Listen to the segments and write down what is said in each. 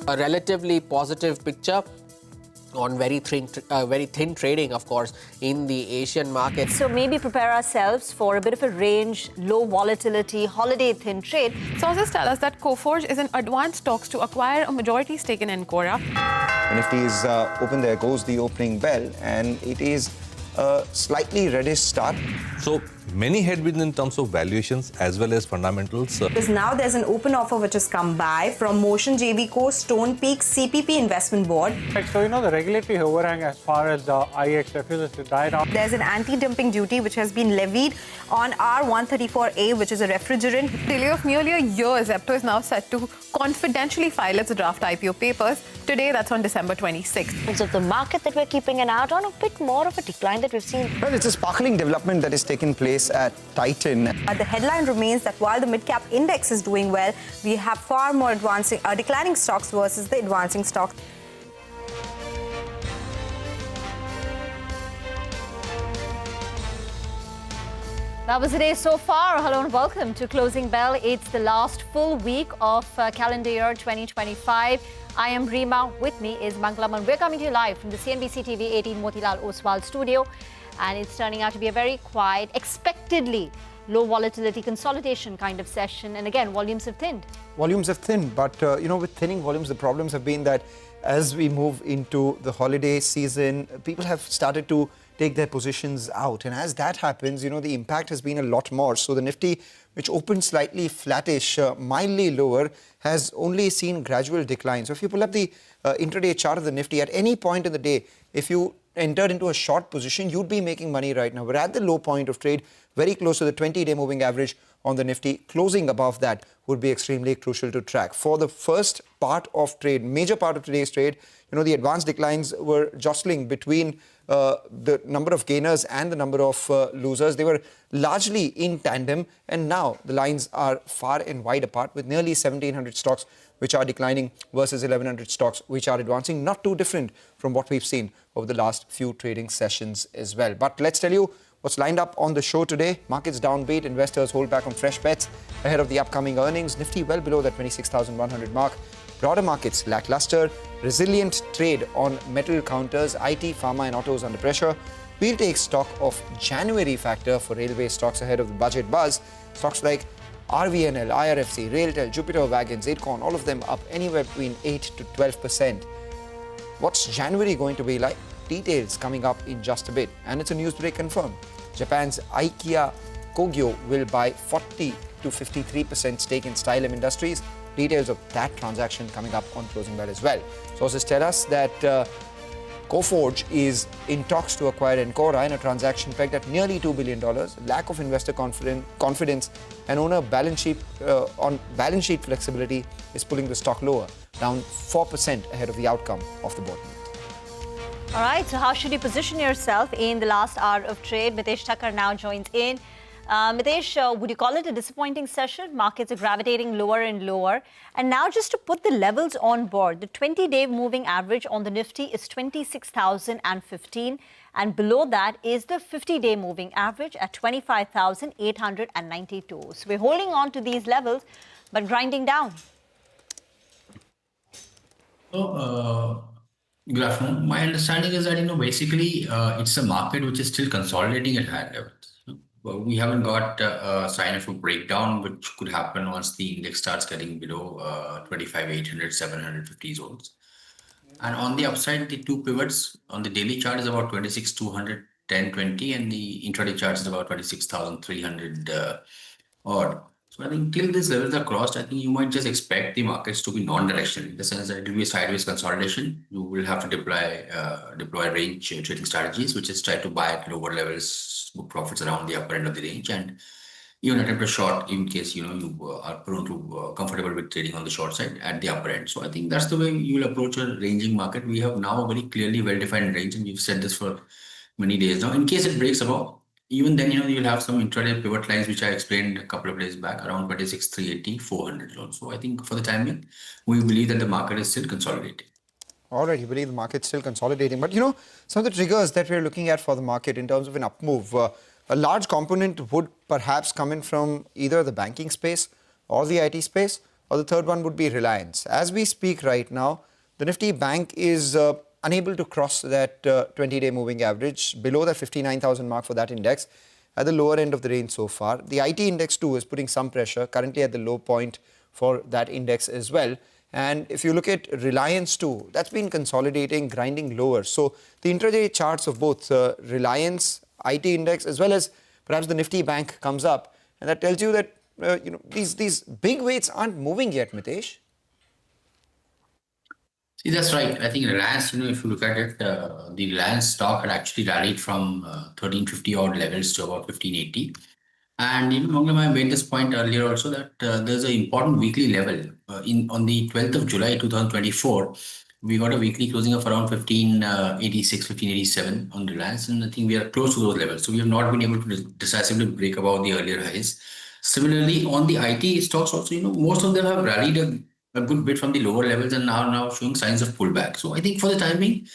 A relatively positive picture on very thin trading, of course, in the Asian market. So maybe prepare ourselves for a bit of a range, low volatility, holiday thin trade. Sources tell us that Coforge is in advanced talks to acquire a majority stake in Encora. Nifty is open. There goes the opening bell, and it is a slightly reddish start. So many headwinds in terms of valuations as well as fundamentals. Because now there's an open offer which has come by from Motion JV Co, Stone Peak, CPP Investment Board. So, the regulatory overhang as far as the IEX refuses to die down. There's an anti-dumping duty which has been levied on R134A, which is a refrigerant. Delay of nearly a year, Zepto is now set to confidentially file its draft IPO papers. Today, that's on December 26th. In terms of the market that we're keeping an eye on, a bit more of a decline that we've seen. Well, it's a sparkling development that is taking place at Titan. The headline remains that while the mid-cap index is doing well, we have far more declining stocks versus the advancing stocks. That was the day so far. Hello and welcome to Closing Bell. It's the last full week of calendar year 2025. I am Reema. With me is Mangalam, and we're coming to you live from the CNBC-TV18 Motilal Oswal studio. And it's turning out to be a very quiet, expectedly low volatility consolidation kind of session. And again, volumes have thinned. Volumes have thinned, but with thinning volumes, the problems have been that as we move into the holiday season, people have started to take their positions out. And as that happens, the impact has been a lot more. So the Nifty, which opened slightly flattish, mildly lower, has only seen gradual decline. So if you pull up the intraday chart of the Nifty, at any point in the day, if you entered into a short position, you'd be making money right now. We're at the low point of trade, very close to the 20-day moving average on the Nifty. Closing above that would be extremely crucial to track. For the first part of trade, major part of today's trade, the advanced declines were jostling between the number of gainers and the number of losers. They were largely in tandem, and now the lines are far and wide apart, with nearly 1,700 stocks which are declining versus 1,100 stocks which are advancing. Not too different from what we've seen over the last few trading sessions as well. But let's tell you what's lined up on the show today. Markets downbeat, investors hold back on fresh bets ahead of the upcoming earnings. Nifty well below that 26,100 mark. Broader markets lackluster, resilient trade on metal counters, IT, pharma and autos under pressure. We'll take stock of January factor for railway stocks ahead of the budget buzz. Stocks like RVNL, IRFC, Railtel, Jupiter Wagons, Aidcon, all of them up anywhere between 8 to 12%. What's January going to be like? Details coming up in just a bit. And it's a news break confirmed. Japan's IKEA Kogyo will buy 40 to 53% stake in Stylam Industries. Details of that transaction coming up on Closing Bell as well. Sources tell us that Coforge is in talks to acquire Encora in a transaction pegged at nearly $2 billion. Lack of investor confidence and owner balance sheet flexibility is pulling the stock lower, down 4% ahead of the outcome of the board meeting. All right, so how should you position yourself in the last hour of trade? Mitesh Thakkar now joins in. Mitesh, would you call it a disappointing session? Markets are gravitating lower and lower. And now just to put the levels on board, the 20-day moving average on the Nifty is 26,015. And below that is the 50-day moving average at 25,892. So we're holding on to these levels, but grinding down. So, good afternoon. My understanding is that, basically it's a market which is still consolidating at high levels. We haven't got a sign of a breakdown, which could happen once the index starts getting below 25,800, 750 zones. And on the upside, the two pivots on the daily chart is about 26,200, 1020, and the intraday chart is about 26,300 odd. So I think till these levels are crossed, I think you might just expect the markets to be non-directional, in the sense that it will be a sideways consolidation. You will have to deploy range trading strategies, which is try to buy at lower levels, book profits around the upper end of the range, and even attempt a short in case you are prone to comfortable with trading on the short side at the upper end. So I think that's the way you will approach a ranging market. We have now a very clearly well-defined range, and we've said this for many days now. In case it breaks above, even then, you'll have some intraday pivot lines, which I explained a couple of days back, around 26,380, 400 zones. So I think for the time being, we believe that the market is still consolidating. All right, you believe the market's still consolidating. But, some of the triggers that we're looking at for the market in terms of an up move, a large component would perhaps come in from either the banking space or the IT space. or the third one would be Reliance. As we speak right now, the Nifty Bank is unable to cross that 20-day moving average, below the 59,000 mark for that index, at the lower end of the range so far. The IT index too is putting some pressure, currently at the low point for that index as well. And if you look at Reliance too, that's been consolidating, grinding lower. So the intraday charts of both Reliance, IT index, as well as perhaps the Nifty Bank comes up, and that tells you that these big weights aren't moving yet, Mitesh. See, that's right. I think Reliance, if you look at it, the Reliance stock had actually rallied from 1350 odd levels to about 1580. And Mangalam, I made this point earlier also that there's an important weekly level. On the 12th of July 2024, we got a weekly closing of around 1586, 1587 on Reliance, and I think we are close to those levels. So we have not been able to decisively break above the earlier highs. Similarly, on the IT stocks also, most of them have rallied a good bit from the lower levels and now showing signs of pullback. So I think for the time being,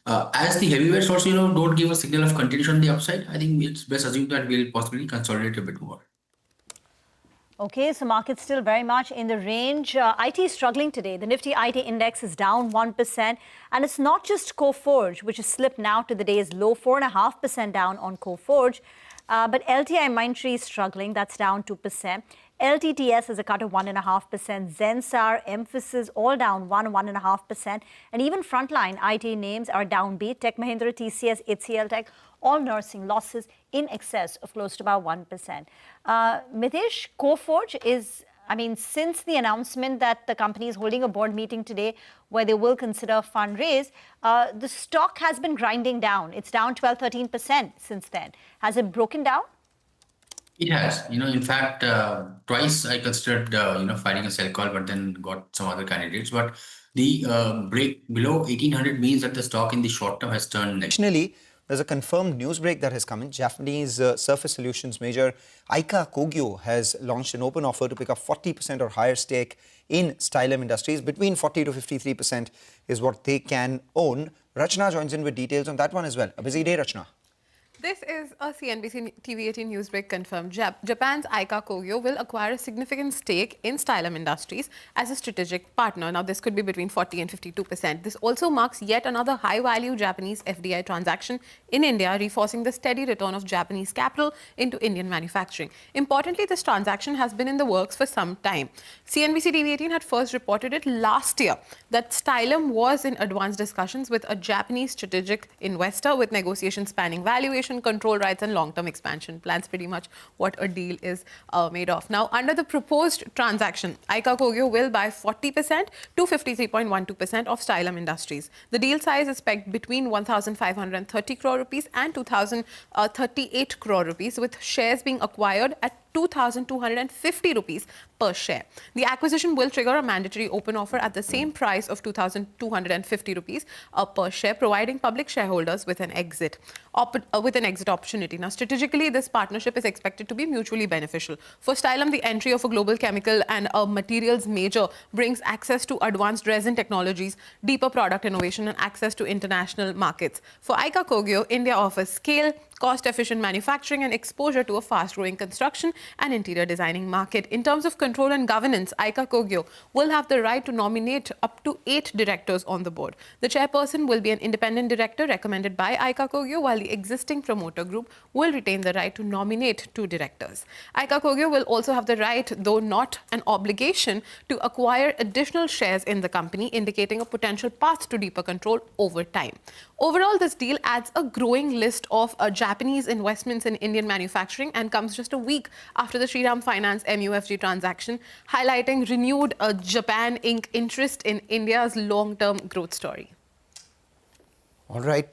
as the heavyweights also, don't give a signal of continuation on the upside, I think it's best assumed that we'll possibly consolidate a bit more. Okay, so market's still very much in the range. IT is struggling today. The Nifty IT index is down 1%. And it's not just Coforge, which has slipped now to the day's low, 4.5% down on Coforge. But LTI Mindtree is struggling. That's down 2%. LTTS has a cut of 1.5%. Zensar, Emphasis, all down 1.5%. And even frontline IT names are downbeat. Tech Mahindra, TCS, HCL Tech, all nursing losses in excess of close to about 1%. Mitesh, Coforge is, since the announcement that the company is holding a board meeting today where they will consider a fundraise, the stock has been grinding down. It's down 12-13% since then. Has it broken down? It has. In fact, twice I considered, filing a sell call, but then got some other candidates. But the break below 1800 means that the stock in the short term has turned negative. Additionally, there's a confirmed news break that has come in. Japanese surface solutions major Aika Kogyo has launched an open offer to pick up 40% or higher stake in Stylam Industries. Between 40 to 53% is what they can own. Rachna joins in with details on that one as well. A busy day, Rachna. This is a CNBC-TV18 News Break confirmed. Japan's Aika Kogyo will acquire a significant stake in Stylam Industries as a strategic partner. Now, this could be between 40 and 52%. This also marks yet another high-value Japanese FDI transaction in India, reinforcing the steady return of Japanese capital into Indian manufacturing. Importantly, this transaction has been in the works for some time. CNBC-TV18 had first reported it last year that Stylam was in advanced discussions with a Japanese strategic investor with negotiations spanning valuation, control rights and long-term expansion plans, pretty much what a deal is made of. Now, under the proposed transaction, Aika Kogyo will buy 40% to 53.12% of Stylam Industries. The deal size is pegged between 1,530 crore rupees and 2,038 crore rupees, with shares being acquired at 2,250 rupees per share. The acquisition will trigger a mandatory open offer at the same price of 2,250 rupees per share, providing public shareholders with an exit opportunity. Now, strategically, this partnership is expected to be mutually beneficial. For Stylam, the entry of a global chemical and materials major brings access to advanced resin technologies, deeper product innovation, and access to international markets. For Aika Kogyo, India offers scale, cost-efficient manufacturing and exposure to a fast-growing construction and interior designing market. In terms of control and governance, Aika Kogyo will have the right to nominate up to 8 directors on the board. The chairperson will be an independent director recommended by Aika Kogyo, while the existing promoter group will retain the right to nominate 2 directors. Aika Kogyo will also have the right, though not an obligation, to acquire additional shares in the company, indicating a potential path to deeper control over time. Overall, this deal adds a growing list of Japanese investments in Indian manufacturing and comes just a week after the Shriram Finance MUFG transaction, highlighting renewed Japan Inc. interest in India's long-term growth story. All right,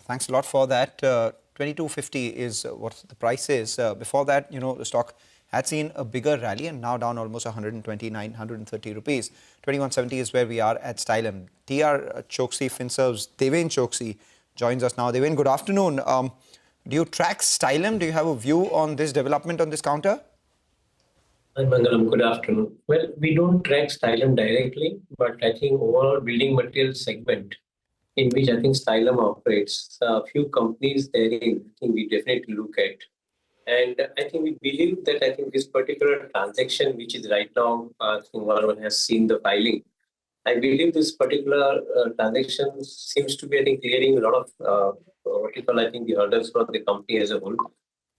thanks a lot for that. 2250 is what the price is. Before that, the stock had seen a bigger rally and now down almost 129, 130 rupees. 2170 is where we are at Stylam. TR Choksi FinServe's Deven Choksi joins us now. Deven, good afternoon. Do you track Stylam? Do you have a view on this development on this counter? Hi, Mangalam. Good afternoon. Well, we don't track Stylam directly, but I think overall building materials segment in which I think Stylam operates, a few companies therein I think we definitely look at. And I think we believe that this particular transaction, which is right now, I think one has seen the filing. I believe this particular transaction seems to be, clearing a lot of what you call, the hurdles for the company as a whole.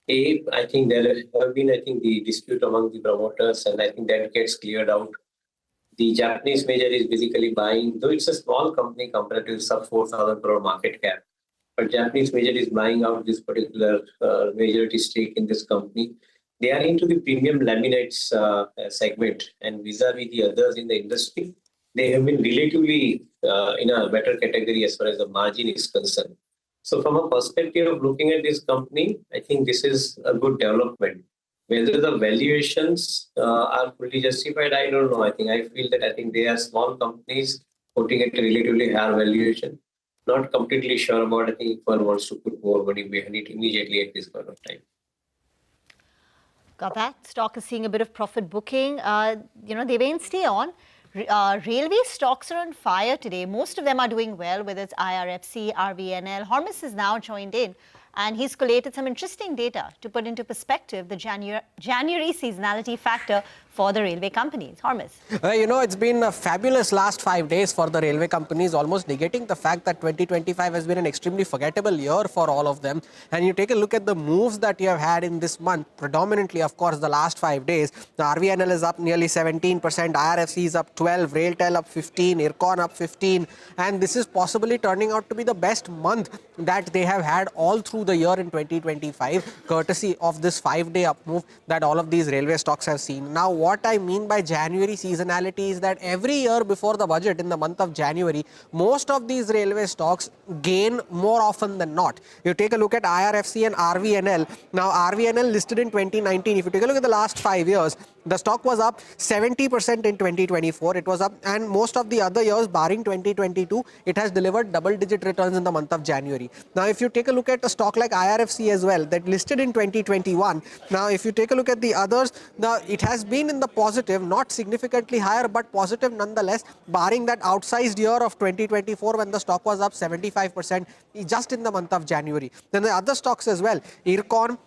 I think there have been, the dispute among the promoters, and I think that gets cleared out. The Japanese major is basically buying, though it's a small company compared to sub 4,000 crore market cap, but Japanese major is buying out this particular majority stake in this company. They are into the premium laminates segment, and vis-a-vis the others in the industry, they have been relatively in a better category as far as the margin is concerned. So from a perspective of looking at this company, I think this is a good development. Whether the valuations are fully justified, I don't know. I feel that they are small companies putting at a relatively higher valuation. Not completely sure about if one wants to put more money behind it immediately at this point of time. Got that. Stock is seeing a bit of profit booking. They may stay on. Railway stocks are on fire today. Most of them are doing well, whether it's IRFC, RVNL. Hormus has now joined in, and he's collated some interesting data to put into perspective the January seasonality factor for the railway companies. Hormus. It's been a fabulous last 5 days for the railway companies, almost negating the fact that 2025 has been an extremely forgettable year for all of them. And you take a look at the moves that you have had in this month, predominantly, of course, the last 5 days. The RVNL is up nearly 17%, IRFC is up 12, RailTel up 15, IRCON up 15. And this is possibly turning out to be the best month that they have had all through the year in 2025, courtesy of this 5-day up move that all of these railway stocks have seen. Now, what I mean by January seasonality is that every year before the budget in the month of January, most of these railway stocks gain more often than not. You take a look at IRFC and RVNL. Now, RVNL listed in 2019. If you take a look at the last 5 years, the stock was up 70% in 2024. It was up, and most of the other years, barring 2022, it has delivered double-digit returns in the month of January. Now, if you take a look at a stock like IRFC as well, that listed in 2021. Now, if you take a look at the others, it has been in the positive, not significantly higher, but positive nonetheless, barring that outsized year of 2024 when the stock was up 75% just in the month of January. Then the other stocks as well, IRCON,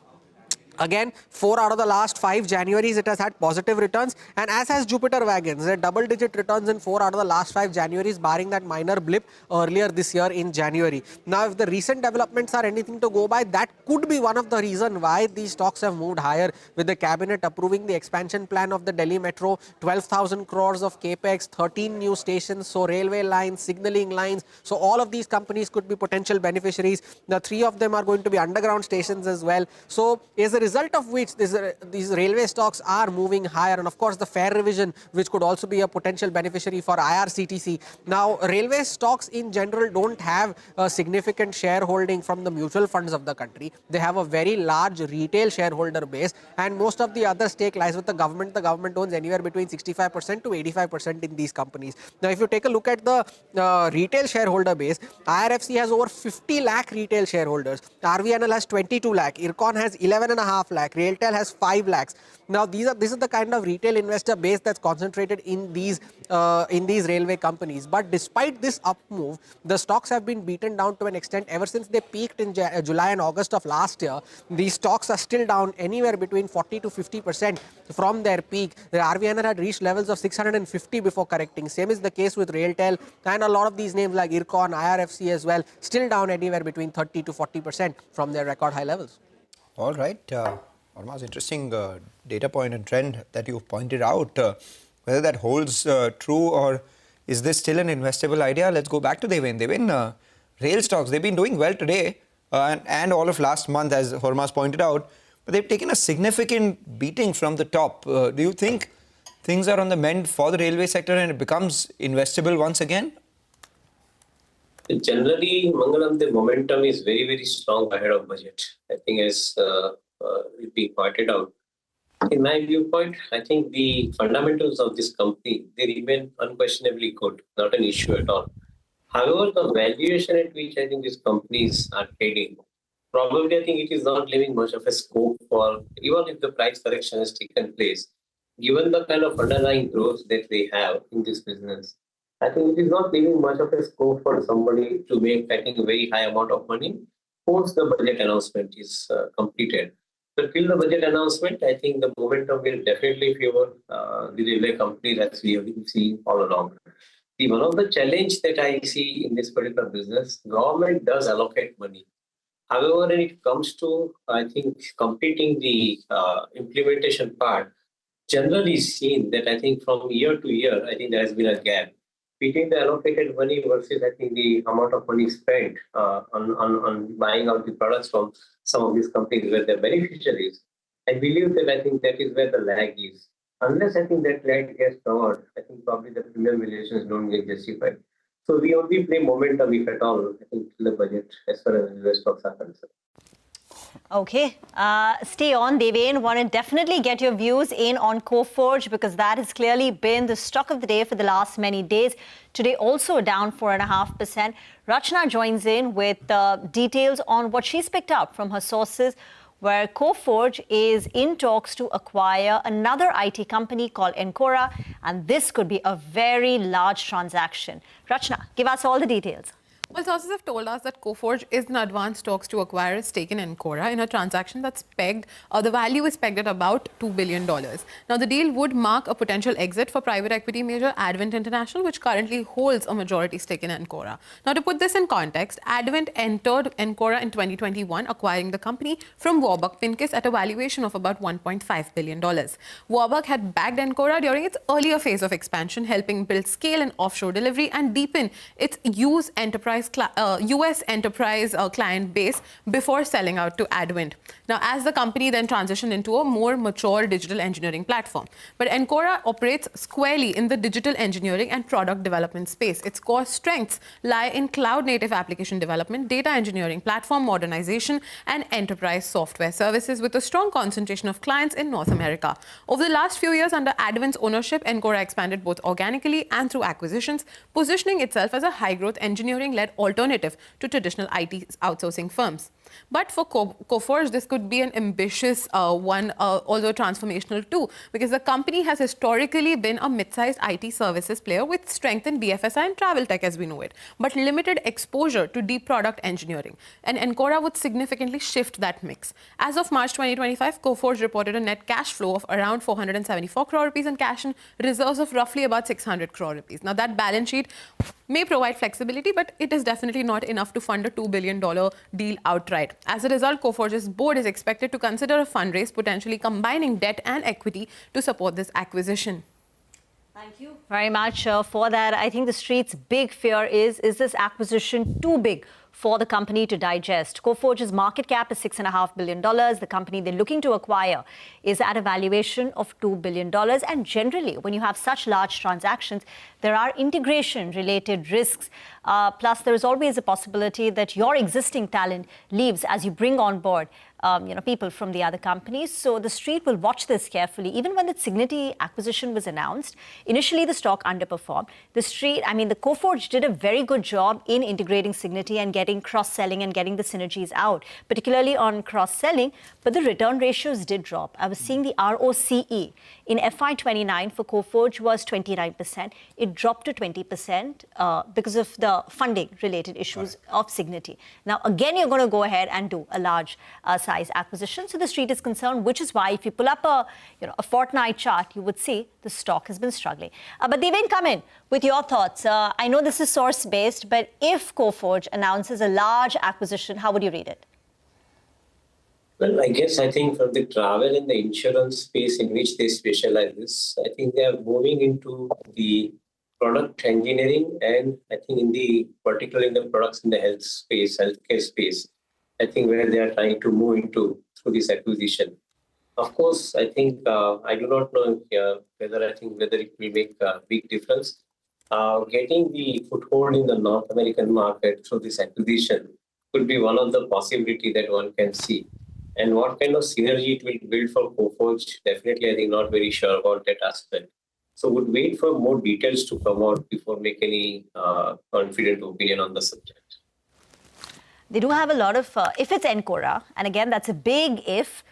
again, 4 out of the last 5 Januaries, it has had positive returns, and as has Jupiter Wagons, double-digit returns in 4 out of the last 5 Januaries, barring that minor blip earlier this year in January. Now, if the recent developments are anything to go by, that could be one of the reasons why these stocks have moved higher, with the cabinet approving the expansion plan of the Delhi Metro, 12,000 crores of capex, 13 new stations, so railway lines, signaling lines. So all of these companies could be potential beneficiaries. The 3 of them are going to be underground stations as well. So as a result of which these railway stocks are moving higher, and of course the fare revision, which could also be a potential beneficiary for IRCTC. Now, railway stocks in general don't have a significant shareholding from the mutual funds of the country. They have a very large retail shareholder base, and most of the other stake lies with the government. The government owns anywhere between 65% to 85% in these companies. Now, if you take a look at the retail shareholder base, IRFC has over 50 lakh retail shareholders. RVNL has 22 lakh. IRCON has 11.5 lakh. RailTel has 5 lakhs. Now, this is the kind of retail investor base that's concentrated in these railway companies. But despite this up move, the stocks have been beaten down to an extent. Ever since they peaked in July and August of last year, these stocks are still down anywhere between 40 to 50% from their peak. The RVNL had reached levels of 650 before correcting. Same is the case with RailTel, and a lot of these names like IRCON, IRFC as well, still down anywhere between 30 to 40% from their record high levels. All right. Almost interesting data point and trend that you've pointed out. Whether that holds true, or is this still an investable idea? Let's go back to Devin. Rail stocks, they've been doing well today and all of last month, as Hormas pointed out, but they've taken a significant beating from the top. Do you think things are on the mend for the railway sector and it becomes investable once again? Generally, Mangalam, the momentum is very, very strong ahead of budget. I think as it being pointed out. In my viewpoint, I think the fundamentals of this company, they remain unquestionably good, not an issue at all. However, the valuation at which I think these companies are trading, probably I think it is not leaving much of a scope for, even if the price correction has taken place, given the kind of underlying growth that they have in this business. I think it is not leaving much of a scope for somebody to make, I think, a very high amount of money once the budget announcement is completed. So till the budget announcement, I think the momentum will definitely favor the railway companies as we have been seeing all along. See, one of the challenge that I see in this particular business, government does allocate money. However, when it comes to, I think, completing the implementation part, generally seen that I think from year to year, I think there has been a gap between the allocated money versus I think the amount of money spent on buying out the products from some of these companies where they're beneficiaries. I believe that I think that is where the lag is. Unless I think that lag gets covered, I think probably the premium valuations don't get justified. So we only play momentum, if at all, I think, till the budget as far as the stocks are concerned. Okay, stay on, Deven. Want to definitely get your views in on Coforge because that has clearly been the stock of the day for the last many days. Today also down 4.5%. Rachna joins in with details on what she's picked up from her sources, where Coforge is in talks to acquire another IT company called Encora, and this could be a very large transaction. Rachna, give us all the details. Well, sources have told us that Coforge is in advanced talks to acquire a stake in Encora in a transaction that's pegged, the value is pegged at about $2 billion. Now, the deal would mark a potential exit for private equity major Advent International, which currently holds a majority stake in Encora. Now, to put this in context, Advent entered Encora in 2021, acquiring the company from Warburg Pincus at a valuation of about $1.5 billion. Warburg had backed Encora during its earlier phase of expansion, helping build scale and offshore delivery and deepen its US enterprise client base before selling out to Advent. Now, as the company then transitioned into a more mature digital engineering platform. But Encora operates squarely in the digital engineering and product development space. Its core strengths lie in cloud-native application development, data engineering, platform modernization, and enterprise software services with a strong concentration of clients in North America. Over the last few years, under Advent's ownership, Encora expanded both organically and through acquisitions, positioning itself as a high-growth engineering-led alternative to traditional IT outsourcing firms. But for Coforge, this could be an ambitious one, although transformational too, because the company has historically been a mid-sized IT services player with strength in BFSI and travel tech as we know it, but limited exposure to deep product engineering. And Encora would significantly shift that mix. As of March 2025, Coforge reported a net cash flow of around 474 crore rupees and cash and reserves of roughly about 600 crore rupees. Now, that balance sheet may provide flexibility, but it is definitely not enough to fund a $2 billion deal outright. As a result, Coforge's board is expected to consider a fundraise, potentially combining debt and equity to support this acquisition. Thank you very much for that. I think the street's big fear is this acquisition too big for the company to digest? Coforge's market cap is $6.5 billion. The company they're looking to acquire is at a valuation of $2 billion. And generally, when you have such large transactions, there are integration-related risks. Plus, there is always a possibility that your existing talent leaves as you bring on board people from the other companies. So the street will watch this carefully. Even when the Cigniti acquisition was announced, initially the stock underperformed. The Coforge did a very good job in integrating Cigniti and getting cross-selling and getting the synergies out, particularly on cross-selling, but the return ratios did drop. I was seeing the ROCE in FY29 for Coforge was 29%. It dropped to 20% because of the funding-related issues of Cigniti. Now, again, you're going to go ahead and do a large size acquisition. So the street is concerned, which is why if you pull up a fortnight chart, you would see the stock has been struggling. But Deven, come in with your thoughts. I know this is source-based, but if Coforge announces a large acquisition, how would you read it? Well, I think from the travel and the insurance space in which they specialize, I think they are moving into the product engineering, and I think particularly in the products in the healthcare space, I think where they are trying to move into through this acquisition. Of course, I think I do not know whether it will make a big difference. Getting the foothold in the North American market through this acquisition could be one of the possibility that one can see. And what kind of synergy it will build for Coforge, definitely I think not very sure about that aspect. So would wait for more details to come out before make any confident opinion on the subject. They do have a lot of, if it's Encora, and again, that's a big if,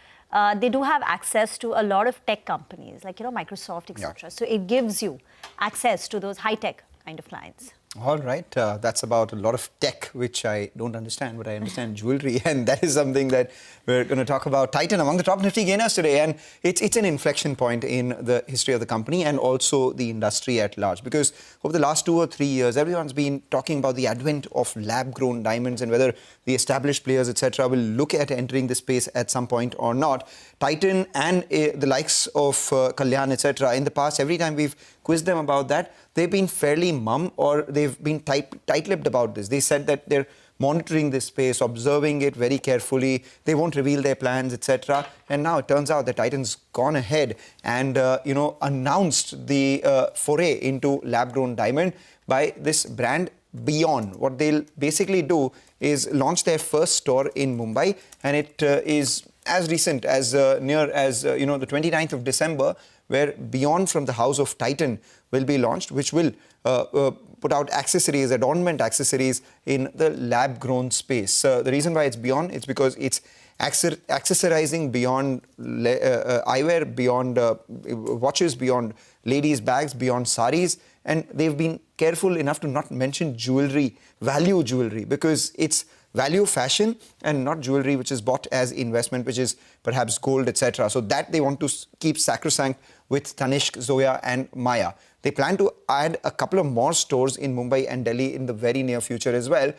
they do have access to a lot of tech companies like, Microsoft, etc. Yeah. So it gives you access to those high-tech kind of clients. All right, that's about a lot of tech, which I don't understand, but I understand jewelry, and that is something that we're going to talk about. Titan among the top Nifty gainers today, and it's an inflection point in the history of the company and also the industry at large, because over the last 2 or 3 years, everyone's been talking about the advent of lab-grown diamonds and whether the established players, etc., will look at entering the space at some point or not. Titan and the likes of Kalyan, etc., in the past, every time we've quizzed them about that, they've been fairly mum, or they've been tight-lipped about this. They said that they're monitoring this space, observing it very carefully. They won't reveal their plans, etc. And now it turns out that Titan's gone ahead and announced the foray into lab-grown diamond by this brand Beyond. What they'll basically do is launch their first store in Mumbai, and it is as recent as near as the 29th of December, where Beyond from the house of Titan will be launched, which will put out accessories, adornment accessories in the lab-grown space. The reason why it's Beyond, it's because it's accessorizing beyond eyewear, beyond watches, beyond ladies' bags, beyond saris. And they've been careful enough to not mention jewelry, value jewelry, because it's value fashion and not jewelry which is bought as investment, which is perhaps gold, etc. So that they want to keep sacrosanct with Tanishq, Zoya and Maya. They plan to add a couple of more stores in Mumbai and Delhi in the very near future as well.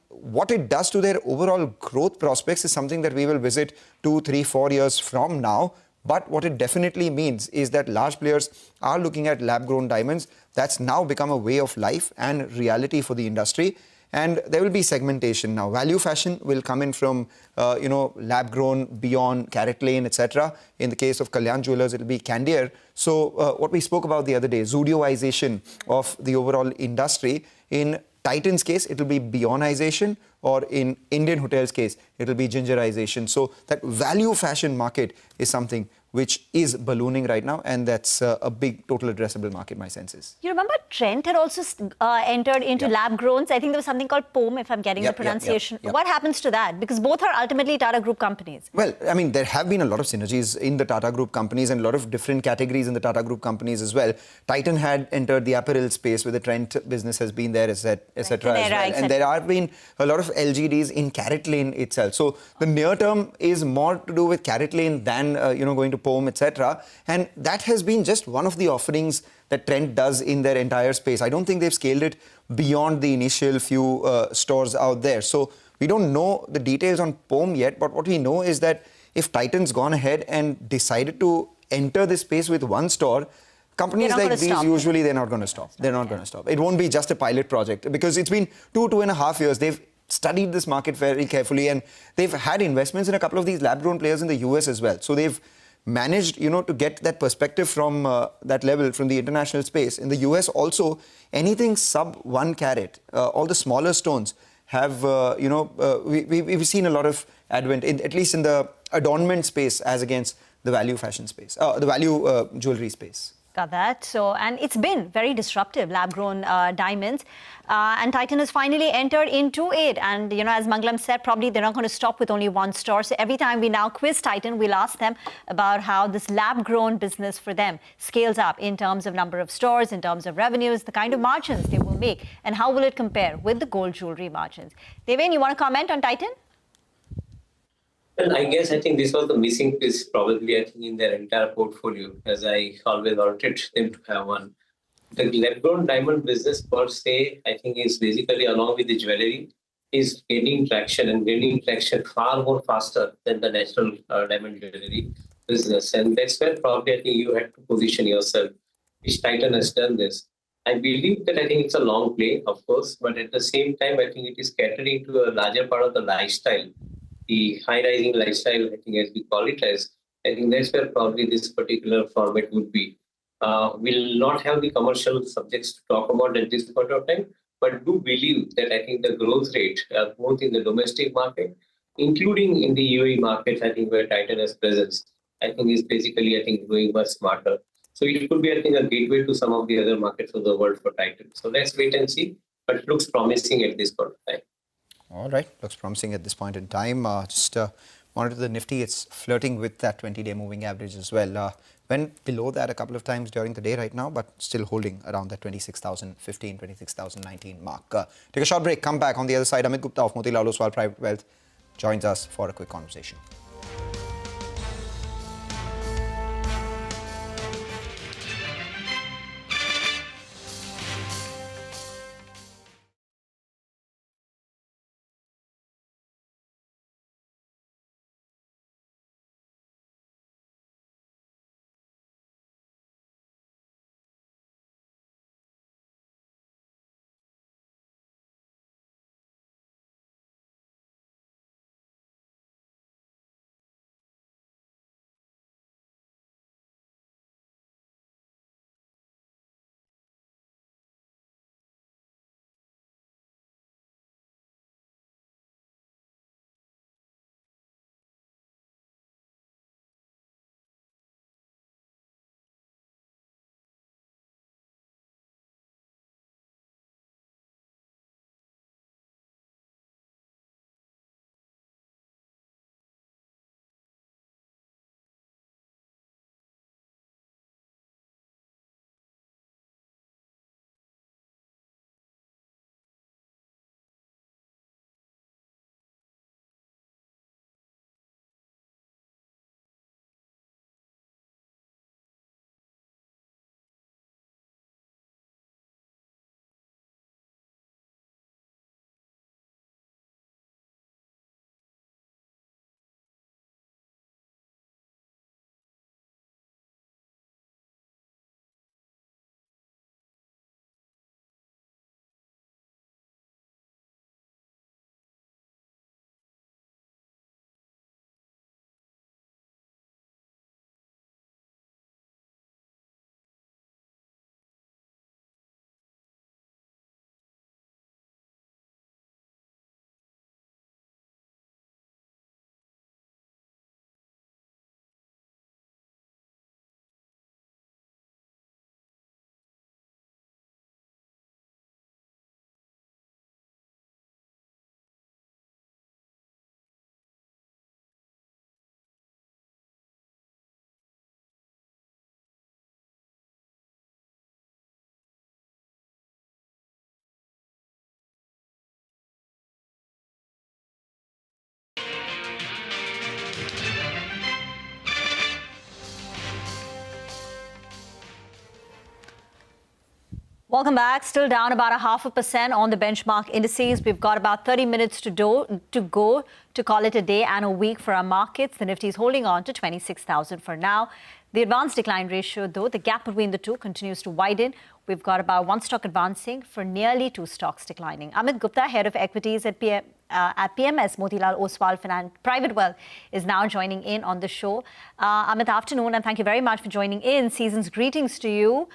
What it does to their overall growth prospects is something that we will visit 2, 3, 4 years from now. But what it definitely means is that large players are looking at lab-grown diamonds. That's now become a way of life and reality for the industry. And there will be segmentation now. Value fashion will come in from, lab-grown, Beyond, Carrot Lane, etc. In the case of Kalyan Jewelers, it will be Candier. So what we spoke about the other day, Zudioization of the overall industry. In Titan's case, it will be Beyondization, or in Indian Hotels' case, it will be Gingerization. So that value fashion market is something which is ballooning right now, and that's a big total addressable market, my sense is. You remember Trent had also entered into lab-growns. I think there was something called POM, if I'm getting the pronunciation. What happens to that? Because both are ultimately Tata Group companies. Well, I mean, there have been a lot of synergies in the Tata Group companies and a lot of different categories in the Tata Group companies as well. Titan had entered the apparel space where the Trent business has been there, etc. as well. And there have been a lot of LGDs in Carrot Lane itself. So the near term is more to do with Carrot Lane than, going to POM, etc. And that has been just one of the offerings that Trent does in their entire space. I don't think they've scaled it beyond the initial few stores out there. So we don't know the details on POM yet, but what we know is that if Titan's gone ahead and decided to enter this space with one store, companies like these, usually they're not going to stop. They're not going to stop. It won't be just a pilot project, because it's been 2.5 years. They've studied this market very carefully, and they've had investments in a couple of these lab-grown players in the US as well. So they've managed, to get that perspective from that level, from the international space. In the US also, anything sub 1 carat, all the smaller stones have, we've seen a lot of advent, at least in the adornment space as against the value fashion space, the value jewelry space. Got that. So, and it's been very disruptive, lab-grown diamonds. And Titan has finally entered into it. And, as Mangalam said, probably they're not going to stop with only one store. So every time we now quiz Titan, we'll ask them about how this lab-grown business for them scales up in terms of number of stores, in terms of revenues, the kind of margins they will make, and how will it compare with the gold jewelry margins. Devin, you want to comment on Titan? Well, I think this was the missing piece probably, in their entire portfolio, as I always wanted them to have one. The lab-grown diamond business per se, is basically, along with the jewelry, is gaining traction far more faster than the natural diamond jewelry business. And that's where probably you had to position yourself, which Titan has done this. I believe that it's a long play, of course, but at the same time, it is catering to a larger part of the lifestyle. The high-rising lifestyle, as we call it as, that's where probably this particular format would be. We'll not have the commercial subjects to talk about at this point of time, but do believe that the growth rate, both in the domestic market, including in the UAE market, where Titan has presence, is basically, going much smarter. So it could be, a gateway to some of the other markets of the world for Titan. So let's wait and see, but it looks promising at this point of time. All right, looks promising at this point in time. Just monitor the Nifty. It's flirting with that 20-day moving average as well. Went below that a couple of times during the day right now, but still holding around that 26,015, 26,019 mark. Take a short break, come back. On the other side, Amit Gupta of Motilal Oswal Private Wealth joins us for a quick conversation. Welcome back. Still down about 0.5% on the benchmark indices. We've got about 30 minutes to go to call it a day and a week for our markets. The Nifty is holding on to 26,000 for now. The advanced decline ratio, though, the gap between the two continues to widen. We've got about one stock advancing for nearly two stocks declining. Amit Gupta, head of equities at PMS Motilal Oswal Private Wealth, is now joining in on the show. Amit, afternoon, and thank you very much for joining in. Season's greetings to you.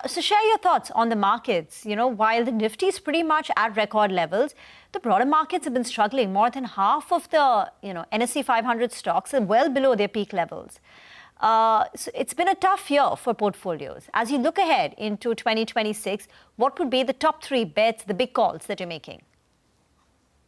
So share your thoughts on the markets. You know, while the Nifty is pretty much at record levels, the broader markets have been struggling. More than half of the, NSE 500 stocks are well below their peak levels. So it's been a tough year for portfolios. As you look ahead into 2026, what would be the top three bets, the big calls that you're making?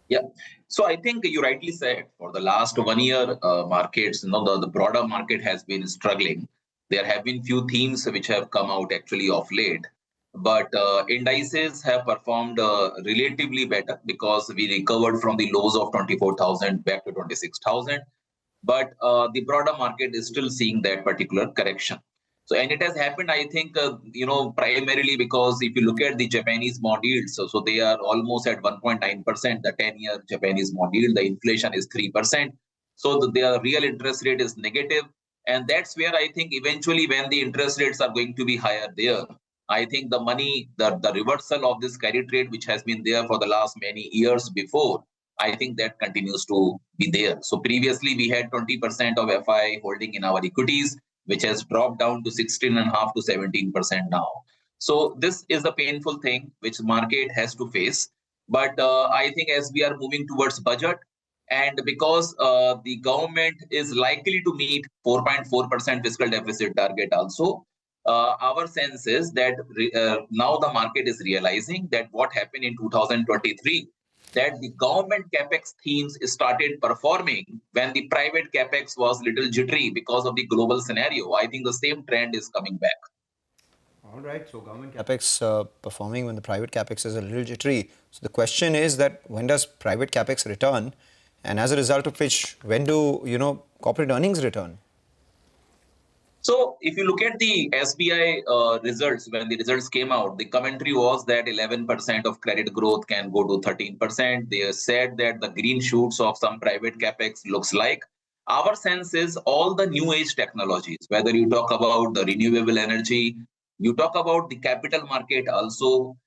Yeah, so I think you rightly said for the last 1 year, markets, the broader market has been struggling. There have been few themes which have come out actually of late, but indices have performed relatively better because we recovered from the lows of 24,000 back to 26,000. But the broader market is still seeing that particular correction. So, and it has happened, I think, primarily because if you look at the Japanese bond yields, so they are almost at 1.9%, the 10-year Japanese bond yield, the inflation is 3%. So their real interest rate is negative. And that's where I think eventually when the interest rates are going to be higher there, I think the money, the reversal of this carry trade, which has been there for the last many years before, I think that continues to be there. So previously we had 20% of FI holding in our equities, which has dropped down to 16.5 to 17% now. So this is the painful thing which market has to face. But I think as we are moving towards budget, and because the government is likely to meet 4.4% fiscal deficit target also, our sense is that now the market is realizing that what happened in 2023 that the government capex themes started performing when the private capex was little jittery because of the global scenario. I think the same trend is coming back. All right, so government capex performing when the private capex is a little jittery. So the question is that when does private capex return, and as a result of which, when do corporate earnings return? So if you look at the SBI results, when the results came out, the commentary was that 11% of credit growth can go to 13%. They said that the green shoots of some private capex looks like. Our sense is all the new age technologies, whether you talk about the renewable energy, you talk about the capital market also,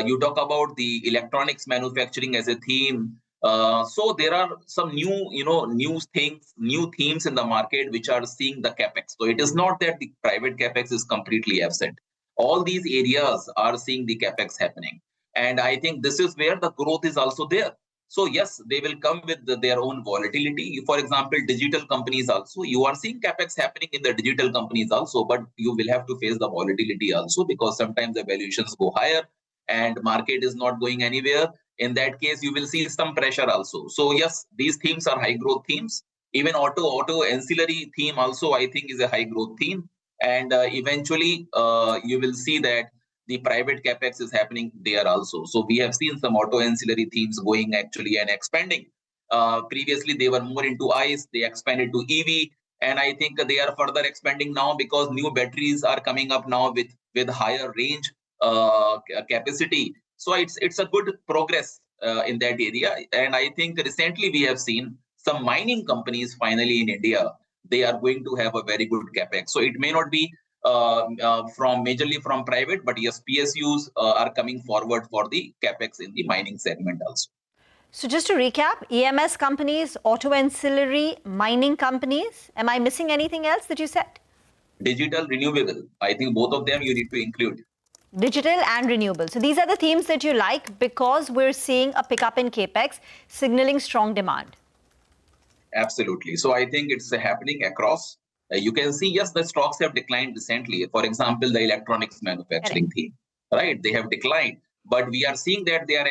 you talk about the electronics manufacturing as a theme. So there are some new themes in the market which are seeing the capex. So it is not that the private capex is completely absent. All these areas are seeing the capex happening. And I think this is where the growth is also there. So yes, they will come with their own volatility. For example, digital companies also, you are seeing capex happening in the digital companies also, but you will have to face the volatility also because sometimes the valuations go higher and market is not going anywhere. In that case, you will see some pressure also. So yes, these themes are high growth themes. Even auto ancillary theme also, I think, is a high growth theme. And eventually, you will see that the private capex is happening there also. So we have seen some auto ancillary themes going actually and expanding. Previously, they were more into ICE, they expanded to EV. And I think they are further expanding now because new batteries are coming up now with higher range capacity. So it's a good progress in that area. And I think recently we have seen some mining companies finally in India, they are going to have a very good capex. So it may not be majorly from private, but yes, PSUs are coming forward for the capex in the mining segment also. So just to recap, EMS companies, auto ancillary, mining companies. Am I missing anything else that you said? Digital, renewable. I think both of them you need to include. Digital and renewable. So these are the themes that you like because we're seeing a pickup in capex, signaling strong demand. Absolutely. So I think it's happening across. You can see, yes, the stocks have declined recently. For example, the electronics manufacturing theme, right? They have declined. But we are seeing that they are